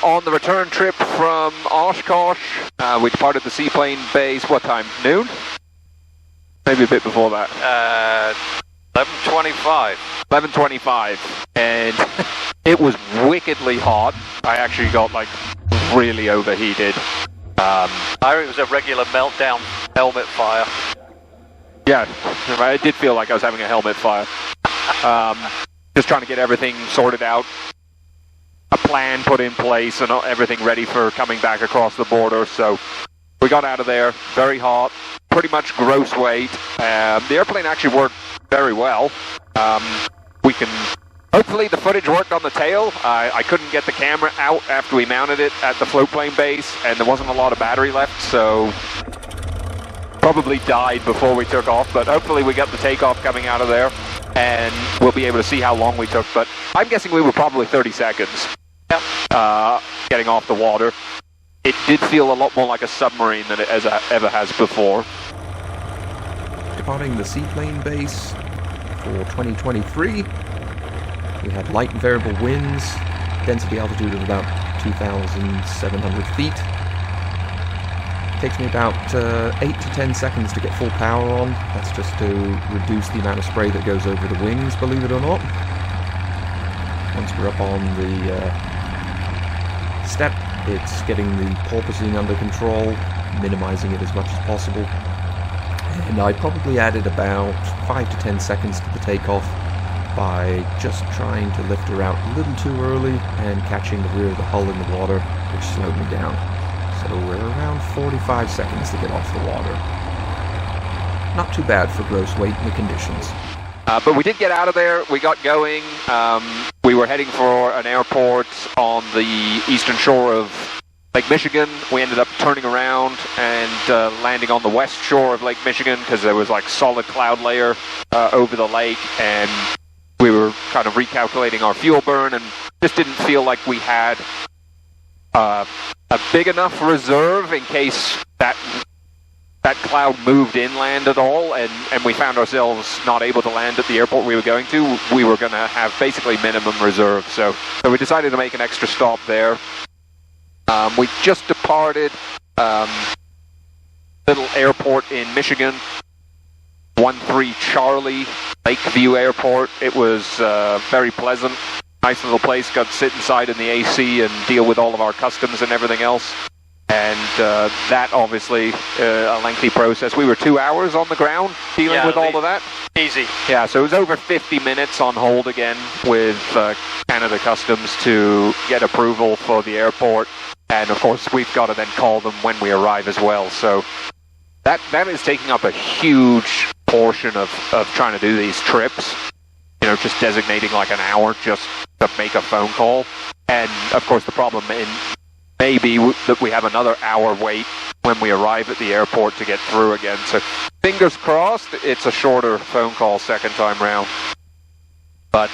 On the return trip from Oshkosh, we departed the Seaplane base, what time? Noon? Maybe a bit before that. 11:25. 11:25, and it was wickedly hot. I actually got like really overheated. I think it was a regular meltdown helmet fire. Yeah, I did feel like I was having a helmet fire. Just trying to get everything sorted out, a plan put in place, and everything ready for coming back across the border. So we got out of there, very hot, pretty much gross weight. The airplane actually worked very well. We can, hopefully the footage worked on the tail. I couldn't get the camera out after we mounted it at the floatplane base, and there wasn't a lot of battery left, so probably died before we took off, but hopefully we got the takeoff coming out of there, and we'll be able to see how long we took, but I'm guessing we were probably 30 seconds getting off the water. It did feel a lot more like a submarine than it ever has before. Departing the Seaplane base for 2023. We had light and variable winds, density altitude of about 2,700 feet. Takes me about 8 to 10 seconds to get full power on. That's just to reduce the amount of spray that goes over the wings, believe it or not. Once we're up on the step, it's getting the porpoising under control, minimizing it as much as possible. And I probably added about 5 to 10 seconds to the takeoff by just trying to lift her out a little too early and catching the rear of the hull in the water, which slowed me down. So we're around 45 seconds to get off the water. Not too bad for gross weight in the conditions. But we did get out of there, we got going. We were heading for an airport on the eastern shore of Lake Michigan. We ended up turning around and landing on the west shore of Lake Michigan because there was like solid cloud layer over the lake, and we were kind of recalculating our fuel burn and just didn't feel like we had a big enough reserve in case that cloud moved inland at all, and we found ourselves not able to land at the airport we were going to. We were going to have basically minimum reserve, so we decided to make an extra stop there. We just departed little airport in Michigan, 13 Charlie, Lakeview Airport. It was very pleasant, nice little place. Got to sit inside in the AC and deal with all of our customs and everything else. And that obviously a lengthy process. We were 2 hours on the ground dealing with all of that. Easy. Yeah, so it was over 50 minutes on hold again with Canada Customs to get approval for the airport. And of course, we've got to then call them when we arrive as well. So that is taking up a huge portion of trying to do these trips. You know, just designating like an hour just to make a phone call. And of course, the problem may be that we have another hour wait when we arrive at the airport to get through again. So fingers crossed, it's a shorter phone call second time round. But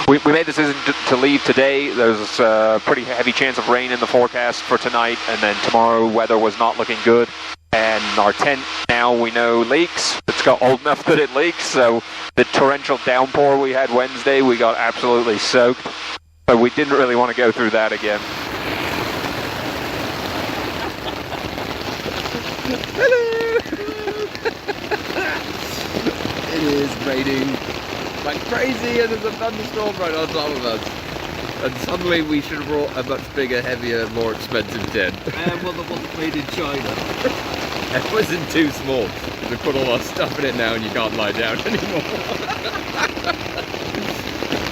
we made the decision to leave today. There's a pretty heavy chance of rain in the forecast for tonight, and then tomorrow weather was not looking good. And our tent now we know leaks. It's got old enough that it leaks, so the torrential downpour we had Wednesday, we got absolutely soaked. But we didn't really want to go through that again. It is raining like crazy, and there's a thunderstorm right on top of us. And suddenly we should have brought a much bigger, heavier, more expensive tent. Well, that wasn't made in China. It wasn't too small. We put all our stuff in it now and you can't lie down anymore.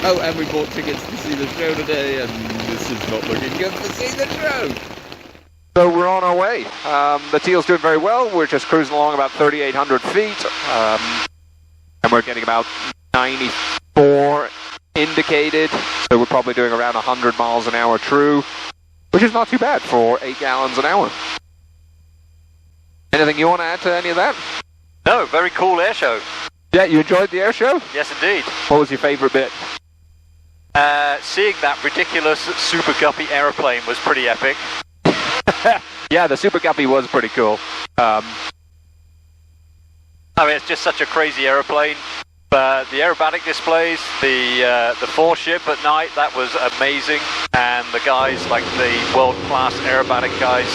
Oh, and we bought tickets to see the show today, and this is not looking good for seeing the show. So we're on our way. The Teal's doing very well. We're just cruising along about 3,800 feet. And we're getting about 94 indicated. So we're probably doing around 100 miles an hour true, which is not too bad for 8 gallons an hour. Anything you want to add to any of that? No, very cool air show. Yeah, you enjoyed the air show? Yes, indeed. What was your favorite bit? Seeing that ridiculous Super Guppy aeroplane was pretty epic. Yeah, the Super Guppy was pretty cool. I mean, it's just such a crazy aeroplane. But the aerobatic displays, the foreship at night, that was amazing. And the guys, like the world-class aerobatic guys,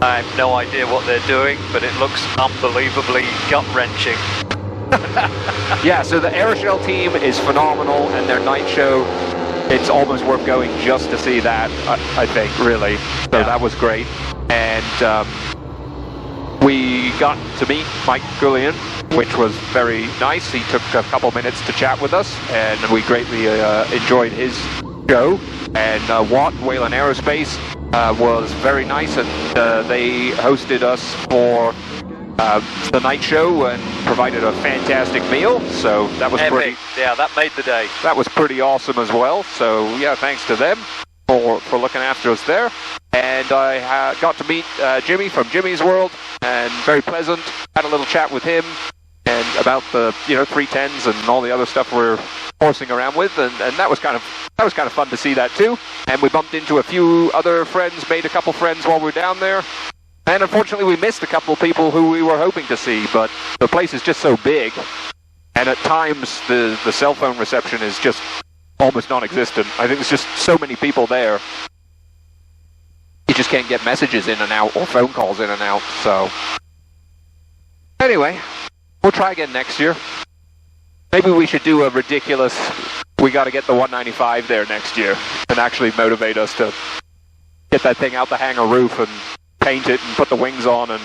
I have no idea what they're doing, but it looks unbelievably gut-wrenching. Yeah, so the Aeroshell team is phenomenal, and their night show, it's almost worth going just to see that, I think, really. So that was great. And we got to meet Mike Goulian, which was very nice. He took a couple minutes to chat with us, and we greatly enjoyed his show. And Watt, Whalen Aerospace, was very nice, and they hosted us for the night show and provided a fantastic meal. So that was pretty. Yeah, that made the day. That was pretty awesome as well. So yeah, thanks to them for looking after us there. And I got to meet Jimmy from Jimmy's World, and very pleasant. Had a little chat with him and about the 310s and all the other stuff we're horsing around with, and that was kind of fun to see that too. And we bumped into a few other friends, made a couple friends while we were down there. And unfortunately, we missed a couple of people who we were hoping to see, but the place is just so big, and at times the cell phone reception is just almost non-existent. I think there's just so many people there. You just can't get messages in and out or phone calls in and out. So anyway, we'll try again next year. Maybe we should do a ridiculous, we got to get the 195 there next year, and actually motivate us to get that thing out the hangar roof and paint it and put the wings on and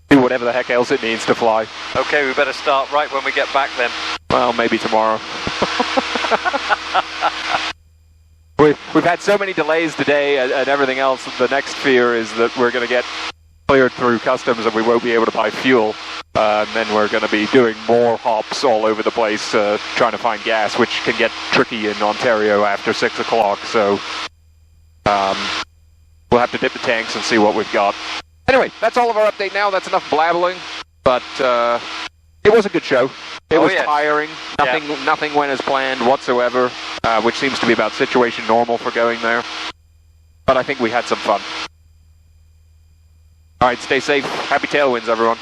do whatever the heck else it needs to fly. Okay, we better start right when we get back then. Well, maybe tomorrow. We've had so many delays today and everything else. The next fear is that we're going to get cleared through customs and we won't be able to buy fuel. And then we're going to be doing more hops all over the place trying to find gas, which can get tricky in Ontario after 6 o'clock. So we'll have to dip the tanks and see what we've got. Anyway, that's all of our update now. That's enough blabbling. But it was a good show. It was tiring. Nothing went as planned whatsoever, which seems to be about situation normal for going there. But I think we had some fun. All right, stay safe. Happy tailwinds, everyone.